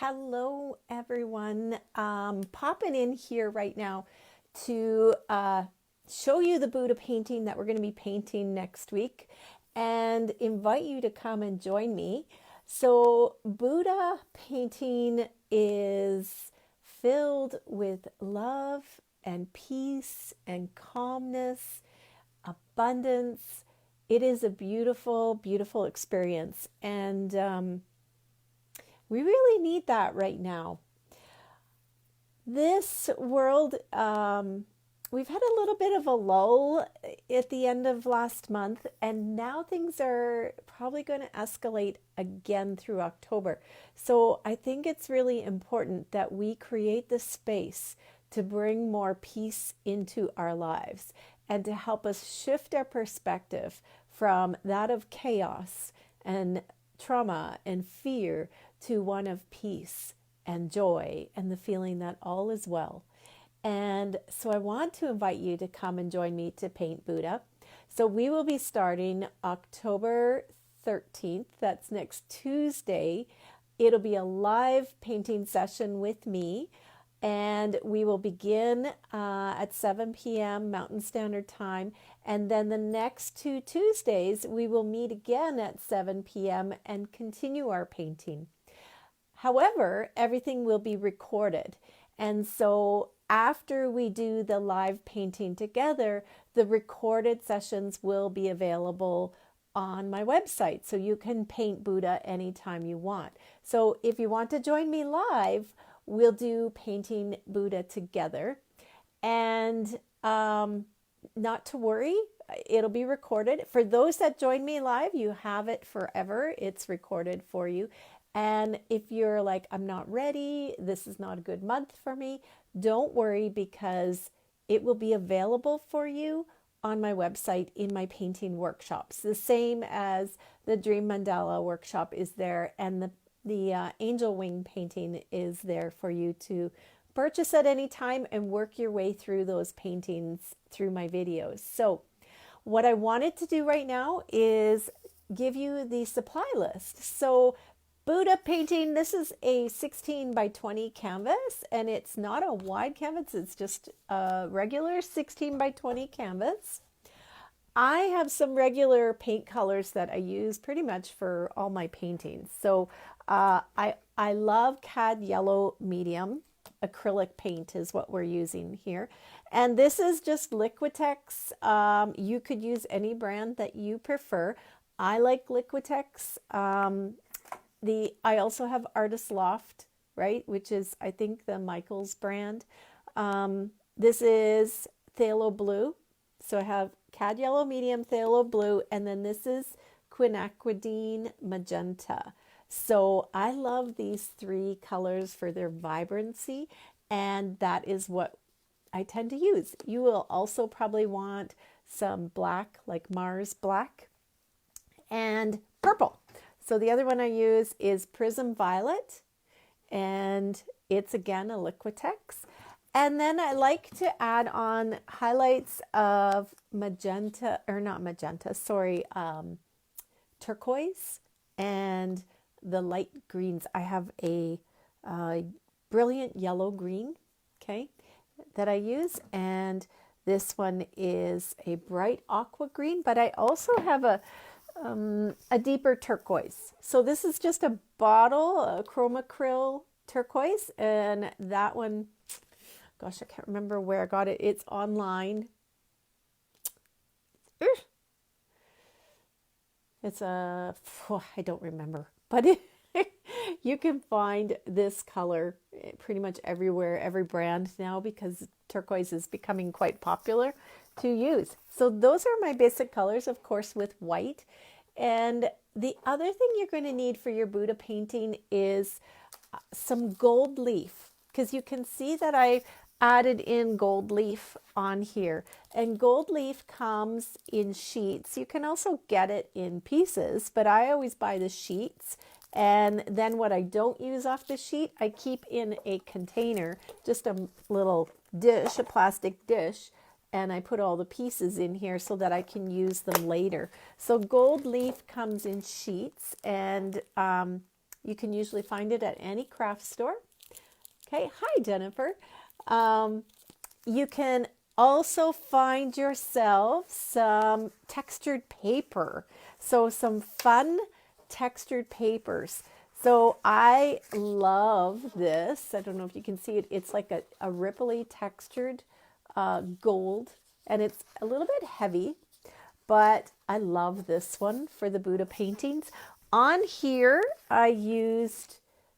Hello, everyone. Popping in here right now to show you the Buddha painting that we're going to be painting next week and invite you to come and join me. So, Buddha painting is filled with love and peace and calmness, abundance. It is a beautiful, beautiful experience. And we really need that right now. This world, we've had a little bit of a lull at the end of last month, and now things are probably going to escalate again through October. So I think it's really important that we create the space to bring more peace into our lives and to help us shift our perspective from that of chaos and trauma and fear to one of peace and joy and the feeling that all is well. And so I want to invite you to come and join me to paint Buddha. So we will be starting October 13th. That's next Tuesday. It'll be a live painting session with me. And we will begin at 7 p.m. Mountain Standard Time. And then the next 2 Tuesdays, we will meet again at 7 p.m. and continue our painting. However, everything will be recorded. And so after we do the live painting together, the recorded sessions will be available on my website. So you can paint Buddha anytime you want. So if you want to join me live, we'll do painting Buddha together. And not to worry, it'll be recorded. For those that join me live, you have it forever. It's recorded for you. And if you're like, I'm not ready, this is not a good month for me, don't worry, because it will be available for you on my website in my painting workshops. The same as the Dream Mandala workshop is there, and the angel wing painting is there for you to purchase at any time and work your way through those paintings through my videos. So what I wanted to do right now is give you the supply list. So Buddha painting, this is a 16 by 20 canvas, and it's not a wide canvas, it's just a regular 16 by 20 canvas. I have some regular paint colors that I use pretty much for all my paintings. So I love Cad Yellow Medium. Acrylic paint is what we're using here. And this is just Liquitex. You could use any brand that you prefer. I like Liquitex. I also have Artist Loft, right, which is, I think, the Michaels brand. This is Phthalo Blue. So I have Cad Yellow Medium, Phthalo Blue, and then this is Quinacridine Magenta. So I love these three colors for their vibrancy, and that is what I tend to use. You will also probably want some black, like Mars Black, and purple. So the other one I use is Prism Violet, and it's again a Liquitex. And then I like to add on highlights of magenta, or not magenta, sorry, turquoise and the light greens. I have a brilliant yellow green, okay, that I use. And this one is a bright aqua green, but I also have a deeper turquoise. So this is just a bottle, a Chromacryl turquoise, and that one, gosh, I can't remember where I got it. It's online. It's I don't remember, but you can find this color pretty much everywhere, every brand now, because turquoise is becoming quite popular to use. So those are my basic colors, of course, with white. And the other thing you're going to need for your Buddha painting is some gold leaf, because you can see that I added in gold leaf on here, and gold leaf comes in sheets. You can also get it in pieces, but I always buy the sheets. And then what I don't use off the sheet, I keep in a container, just a little dish, a plastic dish, and I put all the pieces in here so that I can use them later. So gold leaf comes in sheets, and You can usually find it at any craft store. Okay, hi Jennifer. Um, you can also find yourself some textured paper. So some fun textured papers. So I love this. I don't know if you can see it. It's like a ripply textured gold, and it's a little bit heavy, but I love this one for the Buddha paintings. On here, I used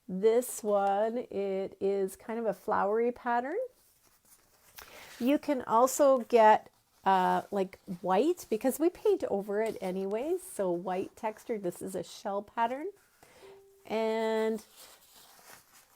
this one. It is kind of a flowery pattern. You can also get like white, because we paint over it anyways. So white texture. This is a shell pattern. And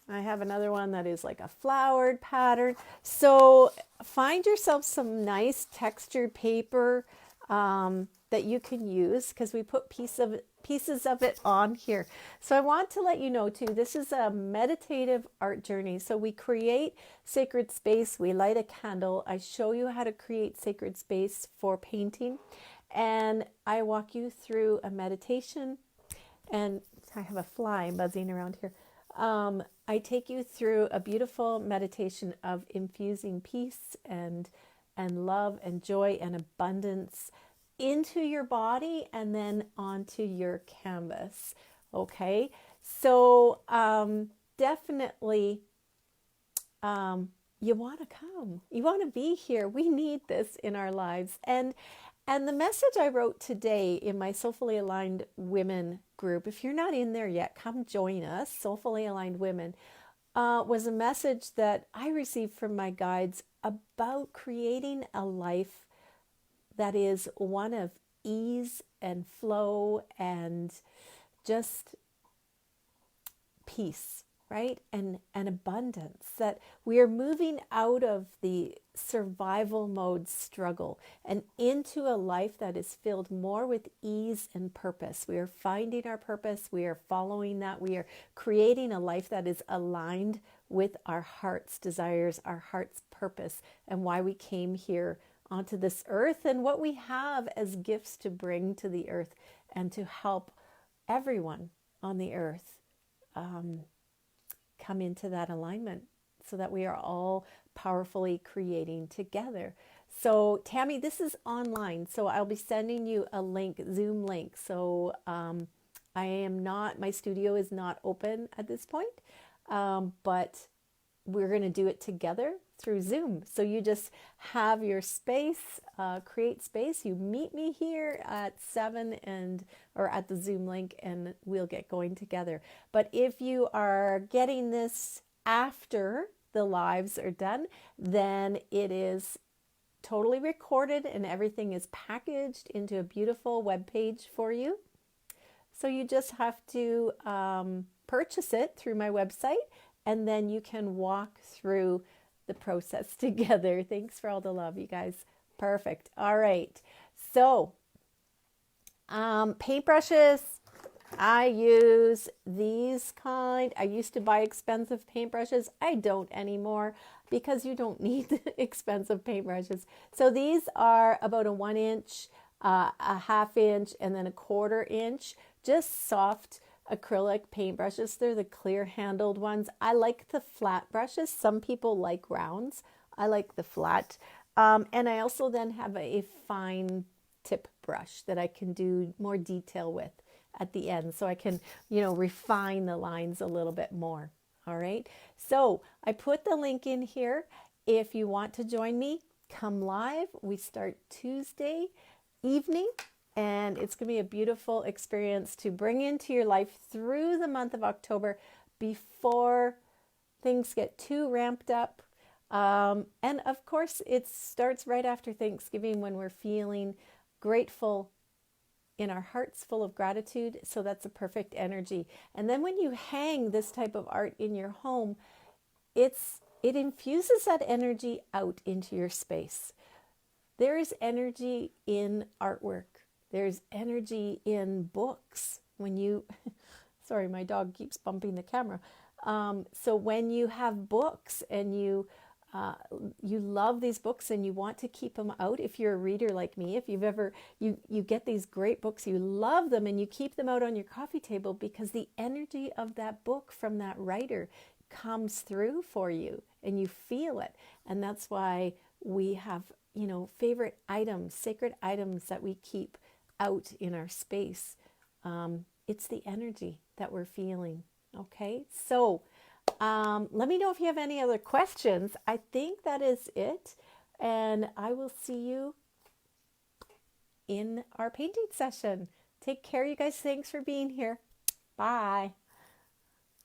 I have another one that is like a flowered pattern. So find yourself some nice textured paper that you can use, because we put pieces of it on here. So I want to let you know too, this is a meditative art journey. So we create sacred space, we light a candle, I show you how to create sacred space for painting, and I walk you through a meditation. And I have a fly buzzing around here. I take you through a beautiful meditation of infusing peace and love and joy and abundance into your body and then onto your canvas. Okay, so definitely you want to come. You want to be here. We need this in our lives. And the message I wrote today in my Soulfully Aligned Women group, if you're not in there yet, come join us, Soulfully Aligned Women, was a message that I received from my guides about creating a life that is one of ease and flow and just peace, right? And abundance, that we are moving out of the survival mode struggle and into a life that is filled more with ease and purpose. We are finding our purpose. We are following that. We are creating a life that is aligned with our heart's desires, our heart's purpose, and why we came here onto this earth and what we have as gifts to bring to the earth and to help everyone on the earth come into that alignment so that we are all powerfully creating together. So Tammy, this is online, so I'll be sending you a link, Zoom link. So my studio is not open at this point, but we're going to do it together through Zoom. So you just have your space, create space. You meet me here at 7 or at the Zoom link, and we'll get going together. But if you are getting this after the lives are done, then it is totally recorded and everything is packaged into a beautiful web page for you. So you just have to purchase it through my website, and then you can walk through the process together. Thanks for all the love, you guys. Perfect. All right. So, paintbrushes. I use these kind. I used to buy expensive paintbrushes. I don't anymore because you don't need expensive paintbrushes. So these are about a 1 inch, a 1/2 inch, and then a 1/4 inch. Just soft acrylic paintbrushes. They're the clear handled ones. I like the flat brushes. Some people like rounds. I like the flat. And I also then have a fine tip brush that I can do more detail with at the end. So I can, refine the lines a little bit more. All right. So I put the link in here. If you want to join me, come live. We start Tuesday evening. And it's going to be a beautiful experience to bring into your life through the month of October before things get too ramped up. And of course, it starts right after Thanksgiving when we're feeling grateful in our hearts, full of gratitude. So that's a perfect energy. And then when you hang this type of art in your home, it infuses that energy out into your space. There is energy in artwork. There's energy in books. Sorry, my dog keeps bumping the camera. So when you have books and you uh, you love these books and you want to keep them out. If you're a reader like me, if you've ever, you get these great books, you love them and you keep them out on your coffee table because the energy of that book from that writer comes through for you and you feel it. And that's why we have, favorite items, sacred items that we keep out in our space. It's the energy that we're feeling. Okay, so let me know if you have any other questions. I think that is it. And I will see you in our painting session. Take care, you guys. Thanks for being here. Bye.